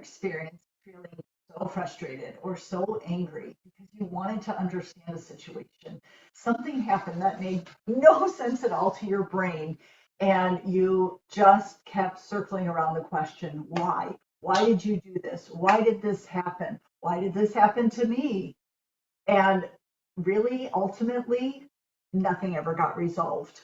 experienced feeling so frustrated or so angry because you wanted to understand a situation? Something happened that made no sense at all to your brain, and you just kept circling around the question, why? Why did you do this? Why did this happen? Why did this happen to me? And really, ultimately, nothing ever got resolved.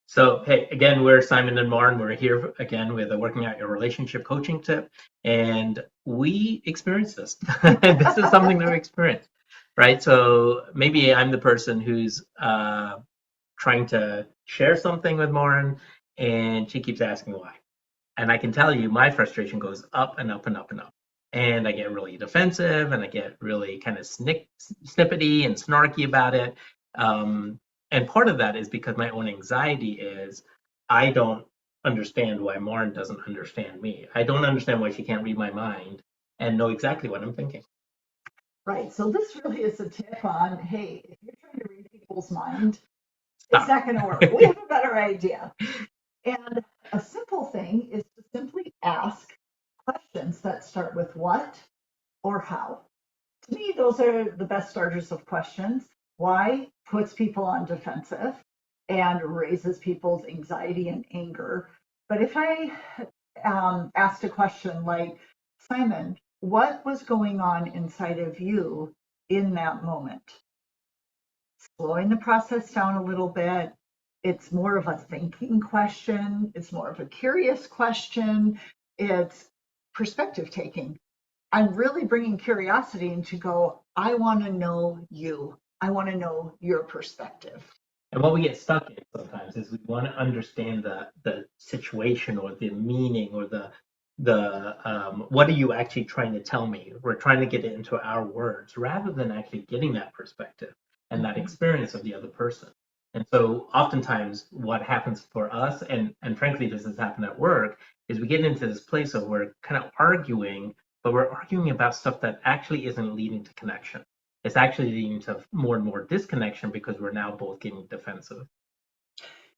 So, hey, again, we're Simon and Marn. We're here again with a Working Out Your Relationship coaching tip. And we experienced this. This is something that we experienced, right? So maybe I'm the person who's trying to share something with Marn, and she keeps asking why. And I can tell you my frustration goes up and up and up and up. And I get really defensive and I get really kind of snippety and snarky about it. And part of that is because my own anxiety is I don't understand why Marn doesn't understand me. I don't understand why she can't read my mind and know exactly what I'm thinking. Right. So this really is a tip on, hey, if you're trying to read people's mind, Stop. it's not going to work. We have a better idea. And a simple thing is to simply ask questions that start with what or how. To me, those are the best starters of questions. Why puts people on defensive and raises people's anxiety and anger. But if I asked a question like, Simon, what was going on inside of you in that moment? Slowing the process down a little bit. It's more of a thinking question. It's more of a curious question. It's perspective taking. I'm really bringing curiosity in to go, I want to know you. I want to know your perspective. And what we get stuck in sometimes is we want to understand the situation or the meaning or the what are you actually trying to tell me? We're trying to get it into our words rather than actually getting that perspective and that experience of the other person. And so oftentimes what happens for us, and frankly this has happened at work, is we get into this place of we're kind of arguing, but we're arguing about stuff that actually isn't leading to connection. It's actually leading to more and more disconnection because we're now both getting defensive.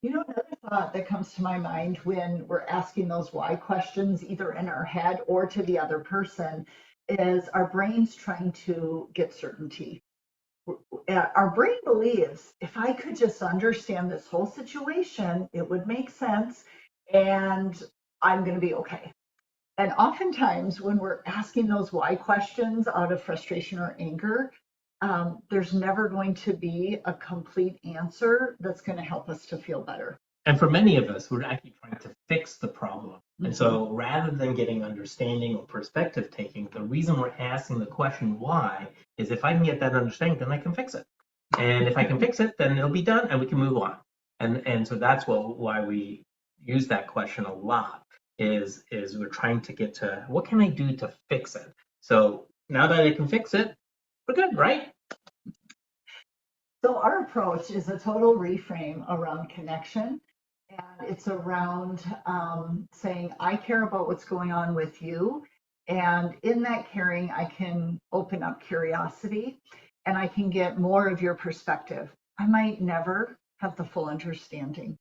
You know, another thought that comes to my mind when we're asking those why questions, either in our head or to the other person, is our brain's trying to get certainty. Our brain believes if I could just understand this whole situation, it would make sense and I'm going to be okay. And oftentimes, when we're asking those why questions out of frustration or anger, there's never going to be a complete answer that's going to help us to feel better. And for many of us, we're actually trying to fix the problem. And so rather than getting understanding or perspective taking, the reason we're asking the question why is if I can get that understanding, then I can fix it. And if I can fix it, then it'll be done and we can move on. And so that's why we use that question a lot is we're trying to get to what can I do to fix it? So now that I can fix it, we're good, right? So our approach is a total reframe around connection. And it's around saying, I care about what's going on with you. And in that caring, I can open up curiosity and I can get more of your perspective. I might never have the full understanding.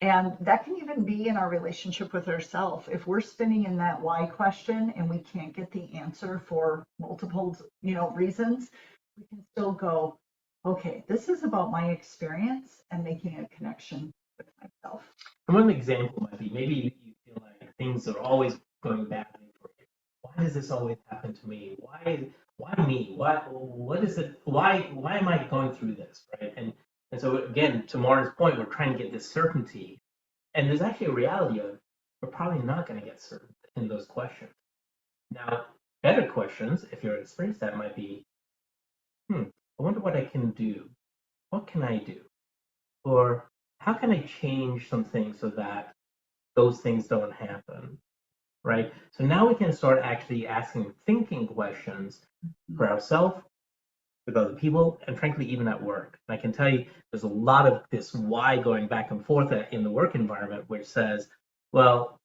And that can even be in our relationship with ourselves. If we're spinning in that why question and we can't get the answer for multiple, reasons, we can still go, okay, this is about my experience and making a connection with myself. And one example might be maybe you feel like things are always going badly for you. Why does this always happen to me? Why me? What is it? Why am I going through this? Right? And so again, to Martin's point, we're trying to get this certainty. And there's actually a reality of we're probably not going to get certain in those questions. Now, better questions, if you're experienced that, might be, I wonder what I can do. What can I do? Or how can I change some things so that those things don't happen? Right? So now we can start actually asking thinking questions for ourselves, with other people, and frankly, even at work. And I can tell you there's a lot of this why going back and forth in the work environment, which says, well,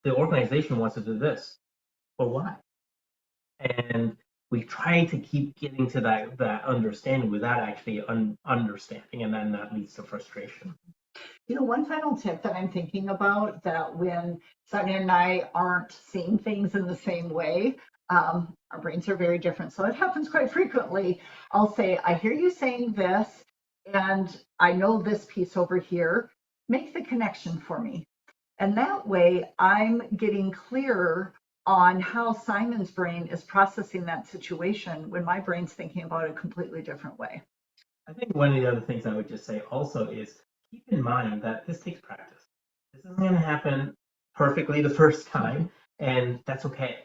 the organization wants to do this. Well, why? And we try to keep getting to that understanding without actually understanding, and then that leads to frustration. One final tip that I'm thinking about that when Sonia and I aren't seeing things in the same way, our brains are very different. So it happens quite frequently. I'll say, I hear you saying this, and I know this piece over here. Make the connection for me. And that way I'm getting clearer on how Simon's brain is processing that situation when my brain's thinking about it a completely different way. I think one of the other things I would just say also is keep in mind that this takes practice. This isn't going to happen perfectly the first time, and that's okay.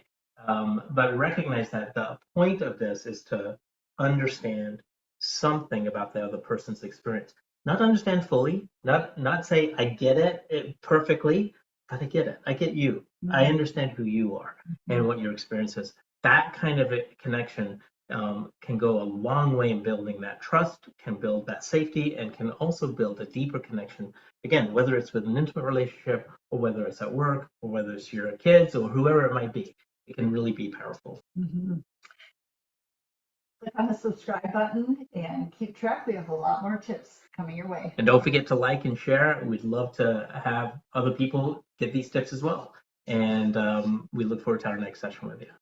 But recognize that the point of this is to understand something about the other person's experience. Not understand fully, not say I get it perfectly, but I get it. I get you. I understand who you are and what your experience is. That kind of a connection can go a long way in building that trust, can build that safety, and can also build a deeper connection. Again, whether it's with an intimate relationship or whether it's at work or whether it's your kids or whoever it might be, it can really be powerful. Click on the subscribe button and keep track. We have a lot more tips coming your way. And don't forget to like and share. We'd love to have other people get these tips as well. And we look forward to our next session with you.